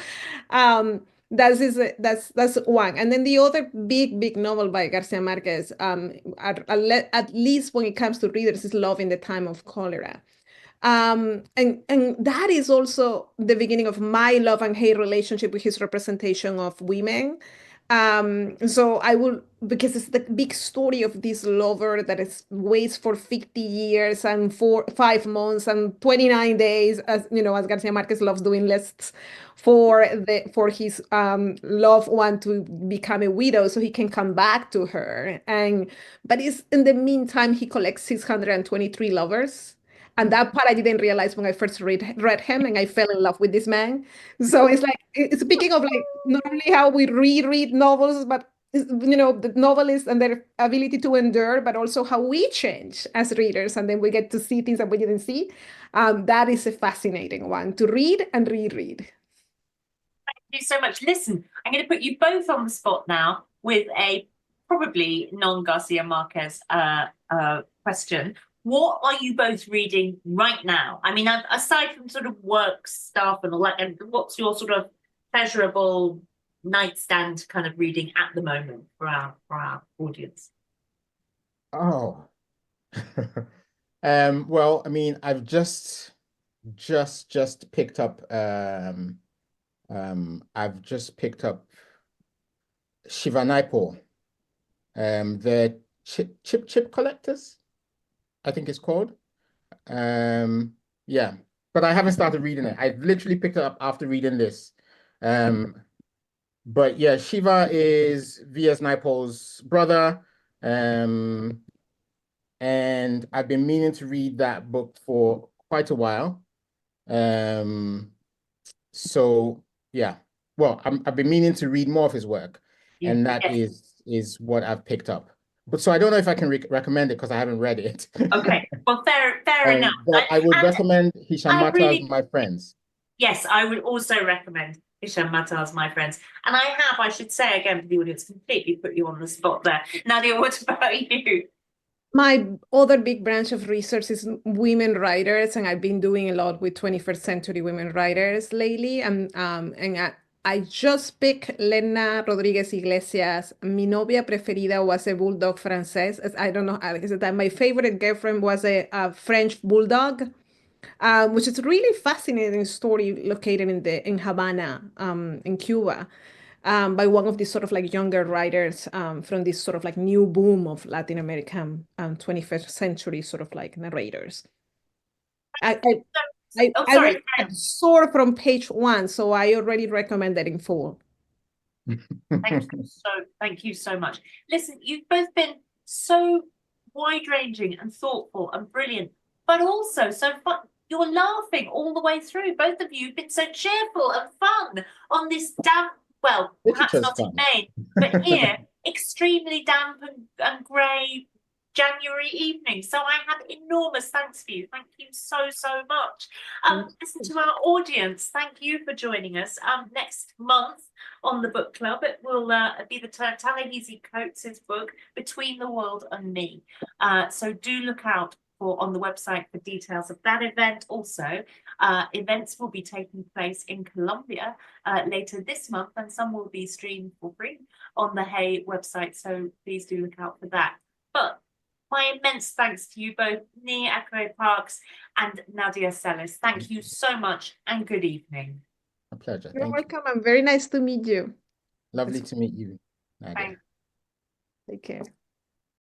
that's one. And then the other big novel by Garcia Marquez, at least when it comes to readers, is Love in the Time of Cholera. And that is also the beginning of my love and hate relationship with his representation of women. So I will, because it's the big story of this lover that waits for 50 years and 5 months and 29 days, as you know, as Garcia Marquez loves doing lists for his loved one to become a widow so he can come back to her. But it's in the meantime he collects 623 lovers. And that part I didn't realize when I first read him, and I fell in love with this man. So it's like, speaking of like not only how we reread novels, but you know, the novelists and their ability to endure, but also how we change as readers, and then we get to see things that we didn't see. That is a fascinating one to read and reread. Thank you so much. Listen, I'm going to put you both on the spot now with a probably non-Garcia Marquez question. What are you both reading right now? I mean, aside from sort of work stuff and all that, and what's your sort of pleasurable nightstand kind of reading at the moment for our audience? Oh, well, I mean, I've just picked up I've just picked up Shiva Naipaul, the chip collectors, I think it's called. Yeah, but I haven't started reading it. I literally picked it up after reading this. But yeah, Shiva is V.S. Naipaul's brother. And I've been meaning to read that book for quite a while. So yeah, well, I've been meaning to read more of his work, and that is what I've picked up. But so I don't know if I can recommend it because I haven't read it. Okay, well, fair enough. But I would recommend Hisham Matar's My Friends. Yes, I would also recommend Hisham Matar's My Friends. And I should say again for the audience, completely put you on the spot there. Nadia, what about you? My other big branch of research is women writers, and I've been doing a lot with 21st century women writers lately. And I just picked Lena Rodriguez Iglesias. Mi novia preferida was a bulldog francés. I don't know how to say that. My favorite girlfriend was a French bulldog, which is a really fascinating story located in Havana, in Cuba. By one of these sort of like younger writers from this sort of like new boom of Latin American 21st century sort of like narrators. I read Soar from page 1, so I already recommend that in full. Thank you so much. Listen, you've both been so wide-ranging and thoughtful and brilliant, but also so fun. You're laughing all the way through. Both of you have been so cheerful and fun on this damp, well, perhaps not in May, but here, extremely damp and grey January evening. So I have enormous thanks for you. Thank you so much. Listen, to our audience, thank you for joining us. Next month on the book club, it will be the Ta-Nehisi Coates' book Between the World and Me. So do look out on the website for details of that event. Also, events will be taking place in Colombia later this month, and some will be streamed for free on the Hay website. So please do look out for that. But my immense thanks to you both, Nii Ayikwei Parkes and Nadia Celis. Thank you so much and good evening. A pleasure. You're welcome, and very nice to meet you. Lovely to meet you, Nadia. Thanks. Take care.